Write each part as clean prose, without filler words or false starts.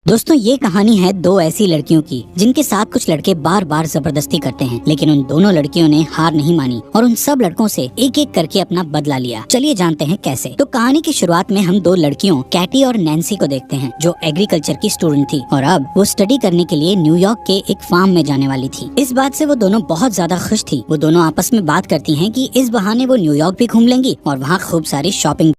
दोस्तों ये कहानी है दो ऐसी लड़कियों की जिनके साथ कुछ लड़के बार बार जबरदस्ती करते हैं, लेकिन उन दोनों लड़कियों ने हार नहीं मानी और उन सब लड़कों से एक एक करके अपना बदला लिया। चलिए जानते हैं कैसे। तो कहानी की शुरुआत में हम दो लड़कियों कैटी और नैन्सी को देखते हैं, जो एग्रीकल्चर की स्टूडेंट थी और अब वो स्टडी करने के लिए न्यूयॉर्क के एक फार्म में जाने वाली थी। इस बात से वो दोनों बहुत ज्यादा खुश थी। वो दोनों आपस में बात करती हैं कि इस बहाने वो न्यूयॉर्क भी घूम लेंगी और वहाँ खूब सारी शॉपिंग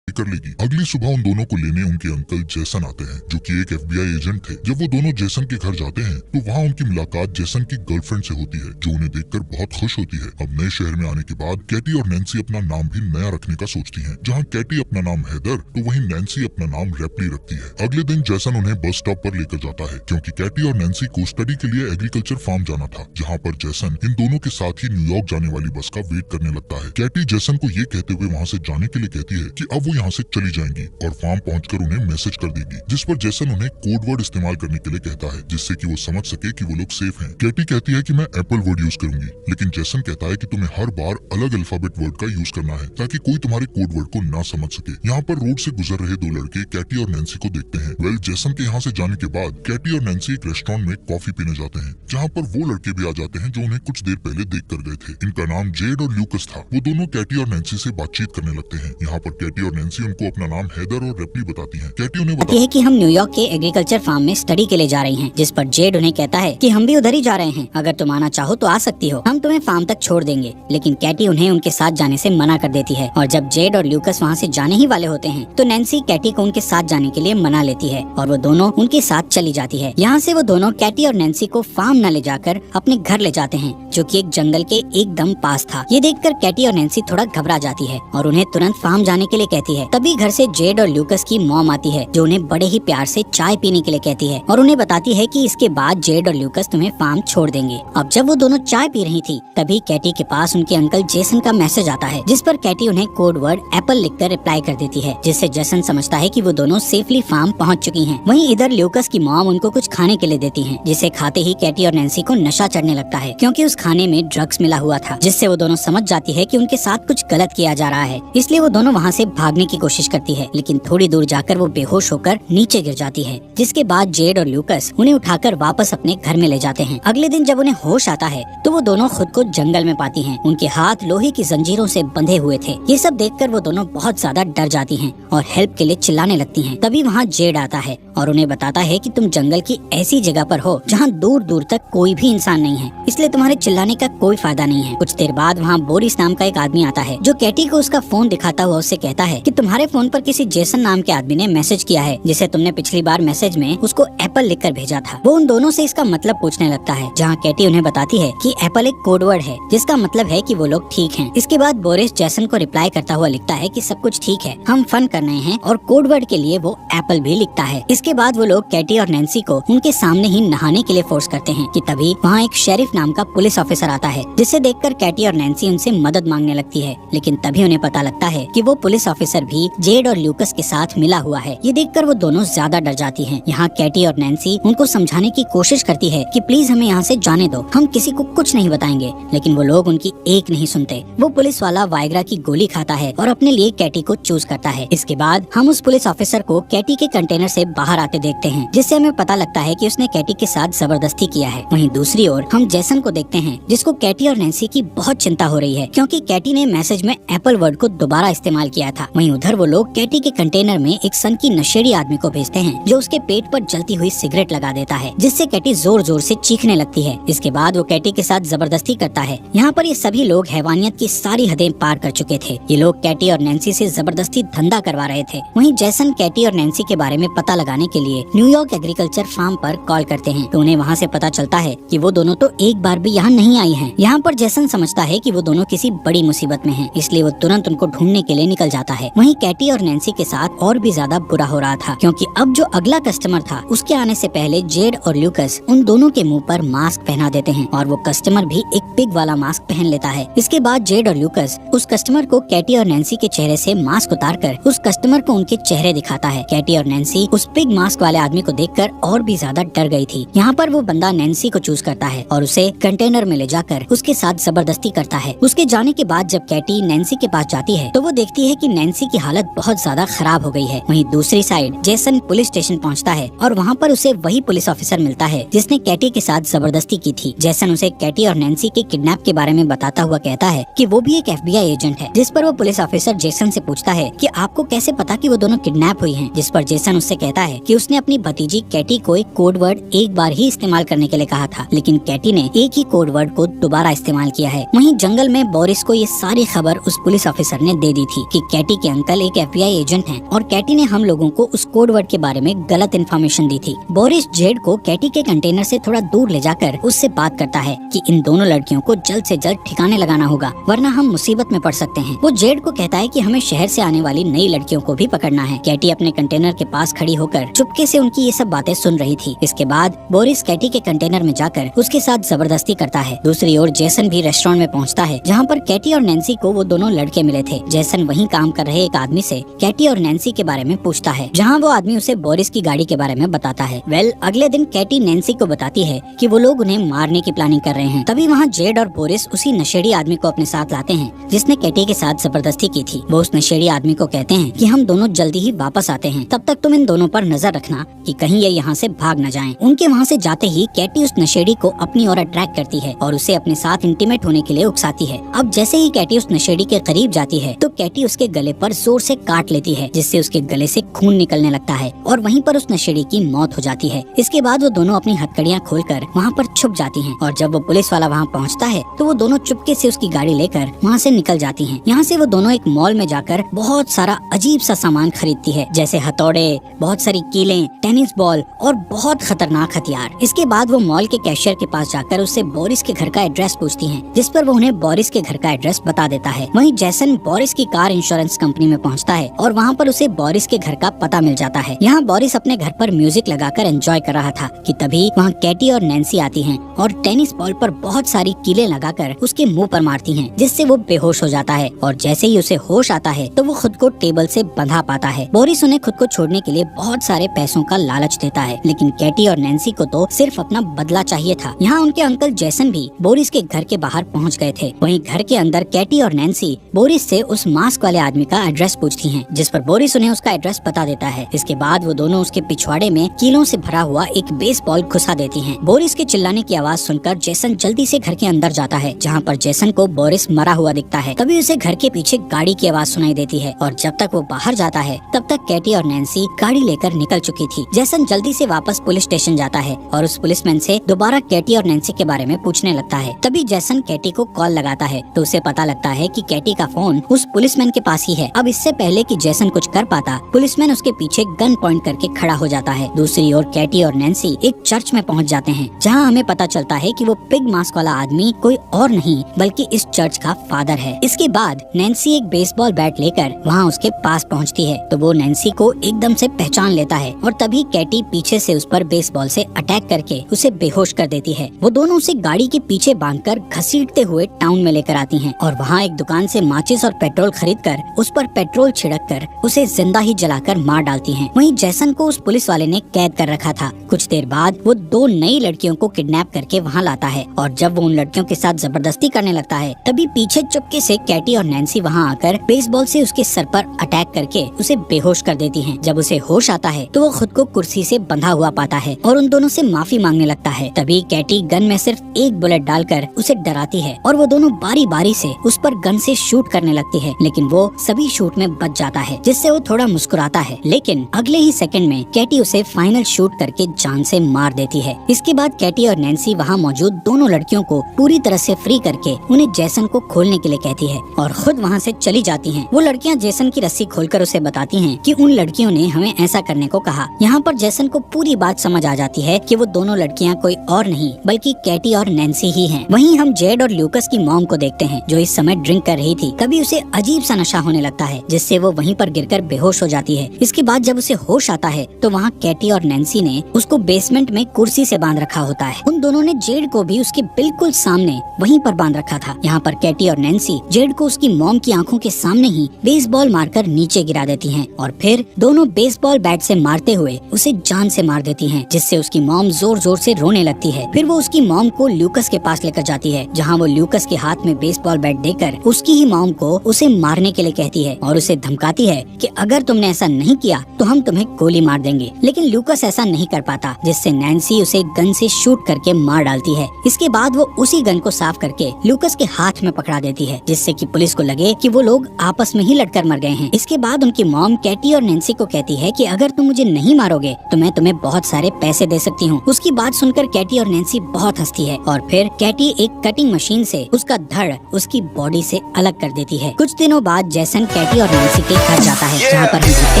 कर लेगी। अगली सुबह उन दोनों को लेने उनके अंकल जैसन आते हैं, जो कि एक FBI एजेंट थे। जब वो दोनों जैसन के घर जाते हैं तो वहाँ उनकी मुलाकात जैसन की गर्लफ्रेंड से होती है, जो उन्हें देखकर बहुत खुश होती है। अब नए शहर में आने के बाद कैटी और नैन्सी अपना नाम भी नया रखने का सोचती हैं। जहाँ कैटी अपना नाम हैदर तो वहीं नैन्सी अपना नाम रेपली रखती है। अगले दिन जैसन उन्हें बस स्टॉप पर लेकर जाता है, क्योंकि कैटी और नैन्सी को स्टडी के लिए एग्रीकल्चर फार्म जाना था, जहाँ पर जैसन इन दोनों के साथ ही न्यूयॉर्क जाने वाली बस का वेट करने लगता है। कैटी जैसन को ये कहते हुए वहाँ से जाने के लिए कहती है कि अब वो यहाँ से चली जाएंगी और फार्म पहुंचकर उन्हें मैसेज कर देगी, जिस पर जैसन उन्हें कोड वर्ड इस्तेमाल करने के लिए कहता है, जिससे कि वो समझ सके कि वो लोग सेफ हैं। कैटी कहती है कि मैं एप्पल वर्ड यूज करूंगी, लेकिन जैसन कहता है कि तुम्हें हर बार अलग अल्फाबेट वर्ड का यूज करना है, ताकि कोई तुम्हारे कोड वर्ड को ना समझ सके। यहाँ पर रोड से गुजर रहे दो लड़के कैटी और नैन्सी को देखते हैं। जैसन के यहाँ से जाने के बाद कैटी और नैन्सी एक रेस्टोरेंट में कॉफी पीने जाते हैं, जहाँ पर वो लड़के भी आ जाते हैं जो उन्हें कुछ देर पहले देख कर गए थे। इनका नाम जेड और ल्यूकस था। वो दोनों कैटी और नैन्सी से बातचीत करने लगते हैं। यहाँ पर कैटी और नैन्सी उनको अपना नाम हैदर और रेपली बताती हैं। कैटी उन्हें बताती है कि हम न्यूयॉर्क के एग्रीकल्चर फार्म में स्टडी के लिए जा रही हैं, जिस पर जेड उन्हें कहता है कि हम भी उधर ही जा रहे हैं, अगर तुम आना चाहो तो आ सकती हो, हम तुम्हें फार्म तक छोड़ देंगे। लेकिन कैटी उन्हें उनके साथ जाने से मना कर देती है और जब जेड और ल्यूकस वहाँ से जाने ही वाले होते हैं तो नैन्सी कैटी को उनके साथ जाने के लिए मना लेती है और वो दोनों उनके साथ चली जाती है। यहाँ से वो दोनों कैटी और नैन्सी को फार्म न ले जाकर अपने घर ले जाते हैं, जो कि एक जंगल के एकदम पास था। ये देखकर कैटी और नैन्सी थोड़ा घबरा जाती है और उन्हें तुरंत फार्म जाने के लिए कहती है। तभी घर से जेड और ल्यूकस की मॉम आती है, जो उन्हें बड़े ही प्यार से चाय पीने के लिए कहती है और उन्हें बताती है कि इसके बाद जेड और ल्यूकस तुम्हें फार्म छोड़ देंगे। अब जब वो दोनों चाय पी रही थी, तभी कैटी के पास उनके अंकल जेसन का मैसेज आता है, जिस पर कैटी उन्हें कोड वर्ड एप्पल लिखकर रिप्लाई कर देती है, जिससे जेसन समझता है कि वो दोनों सेफली फार्म पहुंच चुकी हैं। वहीं इधर ल्यूकस की मॉम उनको कुछ खाने के लिए देती है, जिसे खाते ही कैटी और नैन्सी को नशा चढ़ने लगता है, क्योंकि उस खाने में ड्रग्स मिला हुआ था, जिससे वो दोनों समझ जाती है कि उनके साथ कुछ गलत किया जा रहा है। इसलिए वो दोनों वहाँ से भागने की कोशिश करती है, लेकिन थोड़ी दूर जाकर वो बेहोश होकर नीचे गिर जाती है, जिसके बाद जेड और ल्यूकस उन्हें उठाकर वापस अपने घर में ले जाते हैं। अगले दिन जब उन्हें होश आता है तो वो दोनों खुद को जंगल में पाती हैं। उनके हाथ लोहे की जंजीरों से बंधे हुए थे। ये सब देखकर वो दोनों बहुत ज्यादा डर जाती हैं और हेल्प के लिए चिल्लाने लगती हैं। तभी वहाँ जेड आता है और उन्हें बताता है कि तुम जंगल की ऐसी जगह पर हो जहाँ दूर दूर तक कोई भी इंसान नहीं है, इसलिए तुम्हारे चिल्लाने का कोई फायदा नहीं है। कुछ देर बाद वहाँ बोरिस नाम का एक आदमी आता है, जो कैटी को उसका फोन दिखाता हुआ उससे कहता है कि तुम्हारे फोन पर किसी जेसन नाम के आदमी ने मैसेज किया है, जिसे तुमने पिछली बार मैसेज में उसको एप्पल लिखकर भेजा था। वो उन दोनों से इसका मतलब पूछने लगता है, जहाँ कैटी उन्हें बताती है कि एप्पल एक कोड वर्ड है, जिसका मतलब है कि वो लोग ठीक हैं। इसके बाद बोरिस जैसन को रिप्लाई करता हुआ लिखता है कि सब कुछ ठीक है, हम फन कर रहे हैं, और कोड वर्ड के लिए वो एप्पल भी लिखता है। इसके बाद वो लोग कैटी और नैन्सी को उनके सामने ही नहाने के लिए फोर्स करते हैं कि तभी वहाँ एक शेरिफ नाम का पुलिस ऑफिसर आता है, जिसे देखकर कैटी और नैन्सी उनसे मदद मांगने लगती है। लेकिन तभी उन्हें पता लगता है कि वो पुलिस ऑफिसर भी जेड और ल्यूकस के साथ मिला हुआ है। ये देखकर वो दोनों ज्यादा डर जाती हैं। यहाँ कैटी और नैन्सी उनको समझाने की कोशिश करती है कि प्लीज हमें यहाँ से जाने दो, हम किसी को कुछ नहीं बताएंगे, लेकिन वो लोग उनकी एक नहीं सुनते। वो पुलिस वाला वाइग्रा की गोली खाता है और अपने लिए कैटी को चूज करता है। इसके बाद हम उस पुलिस ऑफिसर को कैटी के कंटेनर से बाहर आते देखते हैं, जिससे हमें पता लगता है कि उसने कैटी के साथ जबरदस्ती किया है। वहीं दूसरी ओर हम जैसन को देखते हैं, जिसको कैटी और नैन्सी की बहुत चिंता हो रही है, क्योंकि कैटी ने मैसेज में एप्पल वर्ड को दोबारा इस्तेमाल किया था। वहीं उधर वो लोग कैटी के कंटेनर में एक सन की नशेड़ी आदमी को भेजते हैं, जो उसके पेट पर जलती हुई सिगरेट लगा देता है, जिससे कैटी जोर जोर से चीखने लगती है। इसके बाद वो कैटी के साथ जबरदस्ती करता है। यहाँ पर ये सभी लोग हैवानियत की सारी हदें पार कर चुके थे। ये लोग कैटी और नैन्सी से जबरदस्ती धंधा करवा रहे थे। वहीं जैसन कैटी और नैन्सी के बारे में पता लगाने के लिए न्यूयॉर्क एग्रीकल्चर फार्म पर कॉल करते हैं, तो उन्हें वहाँ से पता चलता है कि वो दोनों तो एक बार भी यहाँ नहीं आई हैं। यहाँ पर जैसन समझता है कि वो दोनों किसी बड़ी मुसीबत में हैं, इसलिए वो तुरंत उनको ढूंढने के लिए निकल जाता है। वहीं कैटी और नैन्सी के साथ और भी ज्यादा बुरा हो रहा था, क्योंकि अब जो अगला कस्टमर था, उसके आने से पहले जेड और ल्यूकस उन दोनों के मुंह पर मास्क पहना देते हैं और वो कस्टमर भी एक पिग वाला मास्क पहन लेता है। इसके बाद जेड और ल्यूकस उस कस्टमर को कैटी और नैन्सी के चेहरे से मास्क उतारकर उस कस्टमर को उनके चेहरे दिखाता है। कैटी और नैन्सी उस पिग मास्क वाले आदमी को देखकर और भी ज्यादा डर गई थी। यहाँ पर वो बंदा नैन्सी को चूज करता है और उसे कंटेनर में ले जाकर उसके साथ जबरदस्ती करता है। उसके जाने के बाद जब कैटी नैन्सी के पास जाती है, तो वो देखती है कि नैन्सी की हालत बहुत ज्यादा खराब हो गई है। वहीं दूसरी साइड जेसन पुलिस स्टेशन पहुंचता है और वहाँ पर उसे वही पुलिस ऑफिसर मिलता है जिसने कैटी के साथ जबरदस्ती की थी। जेसन उसे कैटी और नैन्सी के किडनैप के बारे में बताता हुआ कहता है कि वो भी एक FBI एजेंट है। जिस पर वो पुलिस ऑफिसर जेसन से पूछता है कि आपको कैसे पता कि वो दोनों किडनैप हुई हैं? जिस पर जेसन उससे कहता है कि उसने अपनी भतीजी कैटी को एक कोड वर्ड एक बार ही इस्तेमाल करने के लिए कहा था, लेकिन कैटी ने एक ही कोड वर्ड को दोबारा इस्तेमाल किया है। वहीं जंगल में बोरिस को ये सारी खबर उस पुलिस ऑफिसर ने दे दी थी कि कैटी के अंकल एक FBI एजेंट हैं और कैटी ने हम लोगों को उस कोड वर्ड के बारे में गलत इन्फॉर्मेशन दी थी। बोरिस जेड को कैटी के कंटेनर से थोड़ा दूर ले जाकर उससे बात करता है कि इन दोनों लड़कियों को जल्द से जल्द ठिकाने लगाना होगा, वरना हम मुसीबत में पड़ सकते हैं। वो जेड को कहता है कि हमें शहर से आने वाली नई लड़कियों को भी पकड़ना है। कैटी अपने कंटेनर के पास खड़ी होकर चुपके से उनकी ये सब बातें सुन रही थी। इसके बाद बोरिस कैटी के कंटेनर में जाकर उसके साथ जबरदस्ती करता है। दूसरी ओर जेसन भी रेस्टोरेंट में पहुंचता है जहाँ पर कैटी और नैन्सी को वो दोनों लड़के मिले थे। जेसन वहीं काम कर रहे एक आदमी से कैटी और नैन्सी के बारे में पूछता है, जहाँ वो आदमी उसे बोरिस की गाड़ी के बारे में बताता है। अगले दिन कैटी नैन्सी को बताती है कि वो लोग उन्हें मारने की प्लानिंग कर रहे हैं। तभी वहाँ जेड और बोरिस उसी नशेड़ी आदमी को अपने साथ लाते हैं जिसने कैटी के साथ जबरदस्ती की थी। वो उस नशेड़ी आदमी को कहते हैं कि हम दोनों जल्दी ही वापस आते हैं, तब तक तुम इन दोनों पर नजर रखना कि कहीं ये यहाँ से भाग न जाएं। उनके वहाँ से जाते ही कैटी उस नशेड़ी को अपनी ओर अट्रैक्ट करती है और उसे अपने साथ इंटीमेट होने के लिए उकसाती है। अब जैसे ही कैटी उस नशेड़ी के करीब जाती है तो कैटी उसके गले पर जोर से काट लेती है, जिससे उसके गले से खून निकलने लगता है और वहीं पर उस नशेड़ी की मौत हो जाती है। इसके बाद वो दोनों अपनी हथकड़ियाँ खोलकर वहाँ पर छुप जाती हैं और जब वो पुलिस वाला वहाँ पहुँचता है तो वो दोनों चुपके से उसकी गाड़ी लेकर वहाँ से निकल जाती हैं। यहाँ से वो दोनों एक मॉल में जाकर बहुत सारा अजीब सा सामान खरीदती है, जैसे हथौड़े, बहुत सारी कीलें, टेनिस बॉल और बहुत खतरनाक हथियार। इसके बाद वो मॉल के कैशियर के पास जाकर उससे बोरिस के घर का एड्रेस पूछती हैं, जिस पर वो उन्हें बोरिस के घर का एड्रेस बता देता है। वहीं जेसन बोरिस की कार इंश्योरेंस कंपनी में पहुँचता है और वहाँ पर उसे बोरिस के घर का पता मिल जाता है। यहाँ बोरिस अपने घर पर म्यूजिक लगाकर एंजॉय कर रहा था कि तभी वहाँ कैटी और नैन्सी आती हैं और टेनिस बॉल पर बहुत सारी कीलें लगाकर उसके मुंह पर मारती हैं, जिससे वो बेहोश हो जाता है और जैसे ही उसे होश आता है तो वो खुद को टेबल से बंधा पाता है। बोरिस उन्हें खुद को छोड़ने के लिए बहुत सारे पैसों का लालच देता है, लेकिन कैटी और नैन्सी को तो सिर्फ अपना बदला चाहिए था। यहाँ उनके अंकल जेसन भी बोरिस के घर के बाहर पहुँच गए थे। वहीं घर के अंदर कैटी और नैन्सी बोरिस से उस मास्क वाले आदमी का एड्रेस पूछती हैं, जिस पर बोरिस उन्हें उसका एड्रेस बता देता है। इसके बाद वो दोनों उसके पिछवाड़े में कीलों से भरा हुआ एक बेसबॉल घुसा देती हैं। बोरिस के चिल्लाने की आवाज सुनकर जेसन जल्दी से घर के अंदर जाता है, जहाँ पर जेसन को बोरिस मरा हुआ दिखता है। तभी उसे घर के पीछे गाड़ी की आवाज सुनाई देती है और जब तक वो बाहर जाता है तब तक कैटी और नैन्सी गाड़ी लेकर निकल चुकी थी। जेसन जल्दी से वापस पुलिस स्टेशन जाता है और उस पुलिसमैन से दोबारा कैटी और नैन्सी के बारे में पूछने लगता है। तभी जेसन कैटी को कॉल लगाता है तो उसे पता लगता है कि कैटी का फोन उस पुलिसमैन के पास ही है। अब इससे पहले कि जेसन कुछ कर पाता, पुलिसमैन उसके पीछे गन पॉइंट करके खड़ा हो जाता है। दूसरी ओर कैटी और नैन्सी एक चर्च में पहुंच जाते हैं, जहां हमें पता चलता है कि वो पिग मास्क वाला आदमी कोई और नहीं बल्कि इस चर्च का फादर है। इसके बाद नैन्सी एक बेसबॉल बैट लेकर वहां उसके पास पहुंचती है तो वो नैन्सी को एकदम से पहचान लेता है और तभी कैटी पीछे से उस पर बेसबॉल से अटैक करके उसे बेहोश कर देती है। वो दोनों उसे गाड़ी के पीछे बांधकर घसीटते हुए टाउन में लेकर आती हैं और वहाँ एक दुकान से माचिस और पेट्रोल खरीदकर उस पर पेट्रोल छिड़क कर उसे जिंदा ही जलाकर मार डालती हैं। वहीं जेसन को उस पुलिस वाले ने कैद कर रखा था। कुछ देर बाद वो दो नई लड़कियों को किडनैप करके वहाँ लाता है और जब वो उन लड़कियों के साथ जबरदस्ती करने लगता है तभी पीछे चुपके से कैटी और नैन्सी वहाँ आकर बेसबॉल से उसके सर पर अटैक करके उसे बेहोश कर देती हैं। जब उसे होश आता है तो वो खुद को कुर्सी से बंधा हुआ पाता है और उन दोनों से माफी मांगने लगता है। तभी कैटी गन में सिर्फ एक बुलेट डालकर उसे डराती है और वो दोनों बारी बारी से उस पर गन से शूट करने लगती है, लेकिन वो सभी शूट में बच जाता है, जिससे वो थोड़ा मुस्कुराता है। लेकिन अगले ही सेकंड में कैटी उसे फाइनल शूट करके जान से मार देती है। इसके बाद कैटी और नैन्सी वहाँ मौजूद दोनों लड़कियों को पूरी तरह से फ्री करके उन्हें जेसन को खोलने के लिए कहती है और खुद वहाँ से चली जाती हैं। वो लड़कियाँ जेसन की रस्सी खोलकर उसे बताती हैं कि उन लड़कियों ने हमें ऐसा करने को कहा। यहाँ पर जेसन को पूरी बात समझ आ जाती है कि वो दोनों लड़कियाँ कोई और नहीं बल्कि कैटी और नैन्सी ही हैं। वहीं हम जेड और ल्यूकस की मॉम को देखते हैं जो इस समय ड्रिंक कर रही थी। कभी उसे अजीब सा नशा होने लगता है जिससे वो वहीं पर गिरकर बेहोश हो जाती है। इसके बाद जब उसे होश आता है तो वहाँ कैटी और नैन्सी ने उसको बेसमेंट में कुर्सी से बांध रखा होता है। उन दोनों ने जेड को भी उसके बिल्कुल सामने वहीं पर बांध रखा था। यहाँ पर कैटी और नैन्सी जेड को उसकी मॉम की आंखों के सामने ही बेसबॉल मारकर नीचे गिरा देती हैं और फिर दोनों बेसबॉल बैट से मारते हुए उसे जान से मार देती हैं, जिससे उसकी मॉम जोर जोर से रोने लगती है। फिर वो उसकी मॉम को ल्यूकस के पास लेकर जाती है, जहाँ वो ल्यूकस के हाथ में बेसबॉल बैट देकर उसकी ही मॉम को उसे मारने के लिए कहती है। और उसे धमकाती है कि अगर तुमने ऐसा नहीं किया तो हम तुम्हें गोली मार देंगे। लेकिन लूकस ऐसा नहीं कर पाता, जिससे नैन्सी उसे गन से शूट करके मार डालती है। इसके बाद वो उसी गन को साफ करके लूकस के हाथ में पकड़ा देती है, जिससे कि पुलिस को लगे कि वो लोग आपस में ही लड़कर मर गए हैं। इसके बाद उनकी मॉम कैटी और नैन्सी को कहती है कि अगर तुम मुझे नहीं मारोगे तो मैं तुम्हें बहुत सारे पैसे दे सकती हूँ। उसकी बात सुनकर कैटी और नैन्सी बहुत हंसती है और फिर कैटी एक कटिंग मशीन से उसका धड़ उसकी बॉडी से अलग कर देती है। कुछ दिनों बाद जैसन कैटी और नैन्सी के घर जाता है, जहाँ पर हम देखते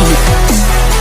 हैं